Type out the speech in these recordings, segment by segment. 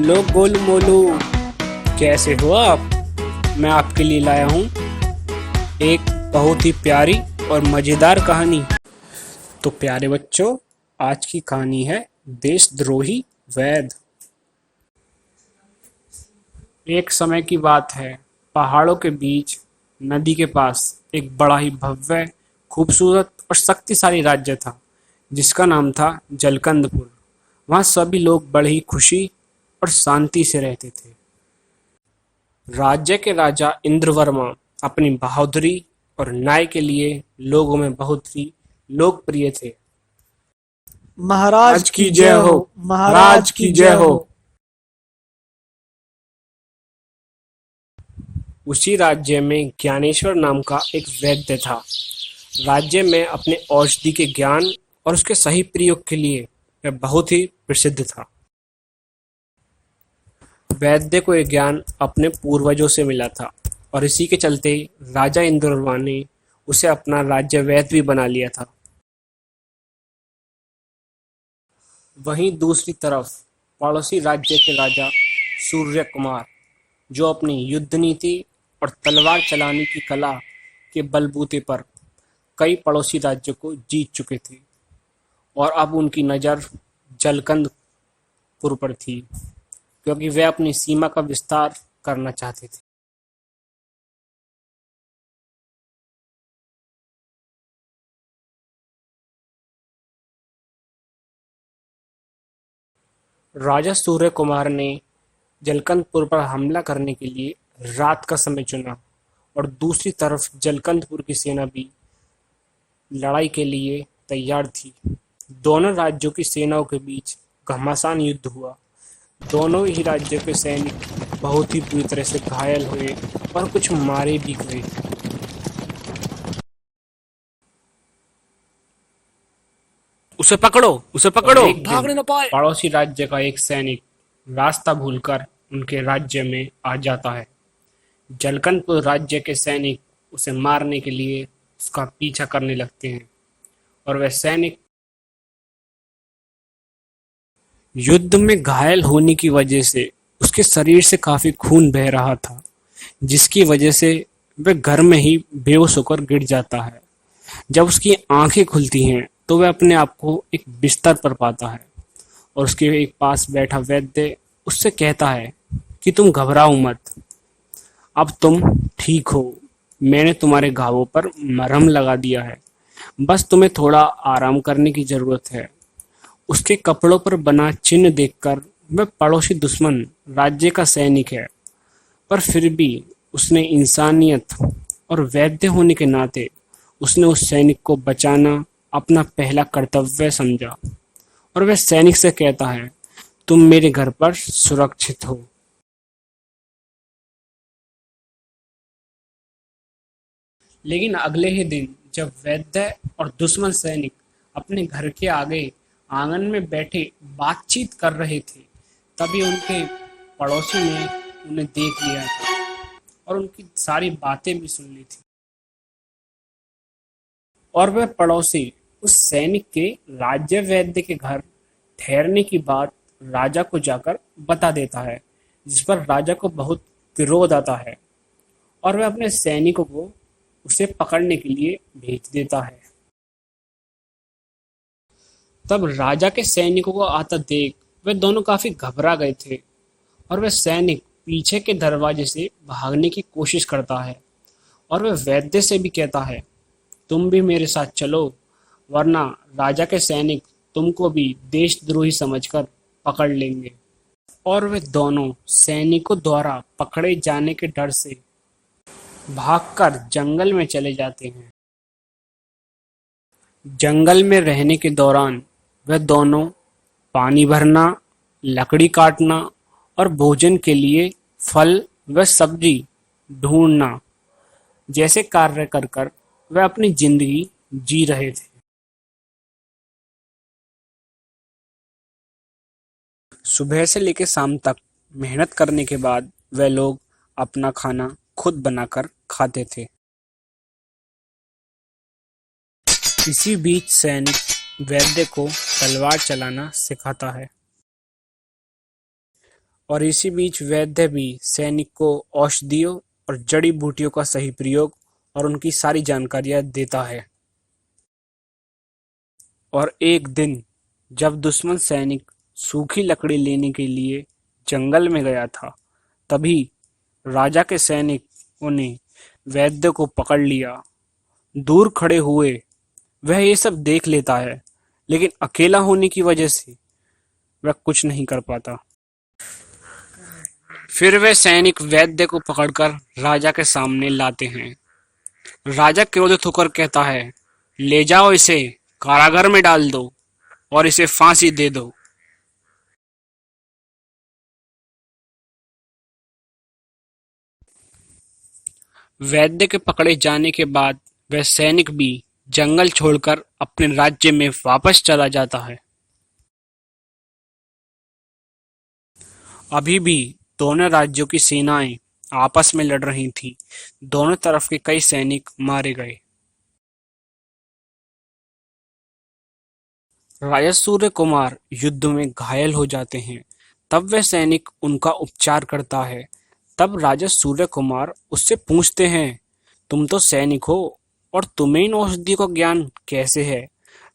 Hello Golu Molu, कैसे हो आप। मैं आपके लिए लाया हूँ एक बहुत ही प्यारी और मज़ेदार कहानी। तो प्यारे बच्चों, आज की कहानी है देशद्रोही वैद। एक समय की बात है, पहाड़ों के बीच नदी के पास एक बड़ा ही भव्य, खूबसूरत और शक्तिशाली राज्य था जिसका नाम था जलकंदपुर। वहाँ सभी लोग बड़ी ही खुशी और शांति से रहते थे। राज्य के राजा इंद्रवर्मा अपनी बहादुरी और न्याय के लिए लोगों में बहुत ही लोकप्रिय थे। महाराज आज की की जय जय हो, हो। महाराज की जय हो। उसी राज्य में ज्ञानेश्वर नाम का एक वैद्य था। राज्य में अपने औषधि के ज्ञान और उसके सही प्रयोग के लिए वह बहुत ही प्रसिद्ध था। वैद्य को यह ज्ञान अपने पूर्वजों से मिला था और इसी के चलते राजा इंद्रवर्मा ने उसे अपना राज्य वैद्य भी बना लिया था। वहीं दूसरी तरफ पड़ोसी राज्य के राजा सूर्य कुमार, जो अपनी युद्ध नीति और तलवार चलाने की कला के बलबूते पर कई पड़ोसी राज्यों को जीत चुके थे और अब उनकी नज़र जलकंदपुर पर थी, क्योंकि वे अपनी सीमा का विस्तार करना चाहते थे। राजा सूर्य कुमार ने जलकंदपुर पर हमला करने के लिए रात का समय चुना और दूसरी तरफ जलकंदपुर की सेना भी लड़ाई के लिए तैयार थी। दोनों राज्यों की सेनाओं के बीच घमासान युद्ध हुआ। दोनों ही राज्यों के सैनिक बहुत ही बुरी तरह से घायल हुए और कुछ मारे भी गए। उसे पकड़ो, उसे पकड़ो, और एक भागने दिन न पाए। पड़ोसी राज्य का एक सैनिक रास्ता भूलकर उनके राज्य में आ जाता है। जलकंदपुर राज्य के सैनिक उसे मारने के लिए उसका पीछा करने लगते हैं और वह सैनिक युद्ध में घायल होने की वजह से उसके शरीर से काफी खून बह रहा था, जिसकी वजह से वह घर में ही बेहोश होकर गिर जाता है। जब उसकी आंखें खुलती हैं तो वह अपने आप को एक बिस्तर पर पाता है और उसके एक पास बैठा वैद्य उससे कहता है कि तुम घबराओ मत, अब तुम ठीक हो। मैंने तुम्हारे घावों पर मरहम लगा दिया है, बस तुम्हें थोड़ा आराम करने की जरूरत है। उसके कपड़ों पर बना चिन्ह देखकर वह पड़ोसी दुश्मन राज्य का सैनिक है, पर फिर भी उसने इंसानियत और वैद्य होने के नाते उसने उस सैनिक को बचाना अपना पहला कर्तव्य समझा और वह सैनिक से कहता है, तुम मेरे घर पर सुरक्षित हो। लेकिन अगले ही दिन जब वैद्य और दुश्मन सैनिक अपने घर के आगे आंगन में बैठे बातचीत कर रहे थे, तभी उनके पड़ोसी ने उन्हें देख लिया था और उनकी सारी बातें भी सुन ली थी। और वह पड़ोसी उस सैनिक के राज्य वैद्य के घर ठहरने की बात राजा को जाकर बता देता है, जिस पर राजा को बहुत विरोध आता है और वह अपने सैनिकों को उसे पकड़ने के लिए भेज देता है। तब राजा के सैनिकों को आता देख वे दोनों काफी घबरा गए थे और वह सैनिक पीछे के दरवाजे से भागने की कोशिश करता है और वह वैद्य से भी कहता है, तुम भी मेरे साथ चलो, वरना राजा के सैनिक तुमको भी देशद्रोही समझकर पकड़ लेंगे। और वे दोनों सैनिकों द्वारा पकड़े जाने के डर से भागकर जंगल में चले जाते हैं। जंगल में रहने के दौरान वह दोनों पानी भरना, लकड़ी काटना और भोजन के लिए फल व सब्जी ढूंढना जैसे कार्य कर कर वह अपनी जिंदगी जी रहे थे। सुबह से लेकर शाम तक मेहनत करने के बाद वह लोग अपना खाना खुद बनाकर खाते थे। इसी बीच सैनिक वैद्य को तलवार चलाना सिखाता है। और इसी बीच वैद्य भी सैनिक को औषधियों और जड़ी बूटियों का सही प्रयोग और उनकी सारी जानकारियां देता है। और एक दिन जब दुश्मन सैनिक सूखी लकड़ी लेने के लिए जंगल में गया था, तभी राजा के सैनिकों ने वैद्य को पकड़ लिया। दूर खड़े हुए वह ये सब देख लेता है, लेकिन अकेला होने की वजह से वह कुछ नहीं कर पाता। फिर वे सैनिक वैद्य को पकड़कर राजा के सामने लाते हैं। राजा क्रोधित होकर कहता है, ले जाओ इसे कारागार में डाल दो और इसे फांसी दे दो। वैद्य के पकड़े जाने के बाद वह सैनिक भी जंगल छोड़कर अपने राज्य में वापस चला जाता है। अभी भी दोनों राज्यों की सेनाएं आपस में लड़ रही थीं। दोनों तरफ के कई सैनिक मारे गए। राजा सूर्य कुमार युद्ध में घायल हो जाते हैं। तब वह सैनिक उनका उपचार करता है। तब राजा सूर्य कुमार उससे पूछते हैं, तुम तो सैनिक हो और तुम्हें इन औषधियों का ज्ञान कैसे है?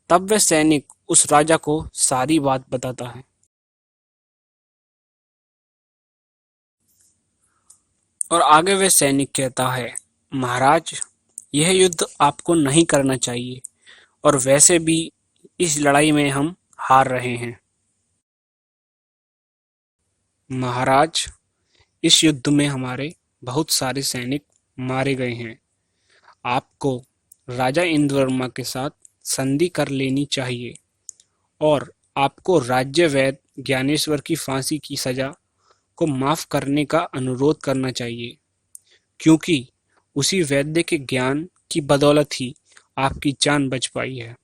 तब वह सैनिक उस राजा को सारी बात बताता है। और आगे वह सैनिक कहता है, महाराज, यह युद्ध आपको नहीं करना चाहिए और वैसे भी इस लड़ाई में हम हार रहे हैं। महाराज, इस युद्ध में हमारे बहुत सारे सैनिक मारे गए हैं। आपको राजा इंद्रवर्मा के साथ संधि कर लेनी चाहिए और आपको राज्य वैद्य ज्ञानेश्वर की फांसी की सजा को माफ करने का अनुरोध करना चाहिए, क्योंकि उसी वैद्य के ज्ञान की बदौलत ही आपकी जान बच पाई है।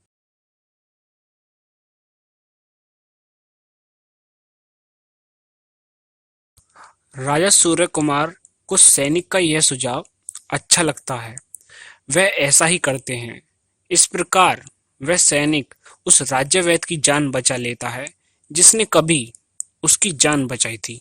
राजा सूर्य कुमार को सैनिक का यह सुझाव अच्छा लगता है। वह ऐसा ही करते हैं। इस प्रकार वह सैनिक उस राज्य वैद्य की जान बचा लेता है जिसने कभी उसकी जान बचाई थी।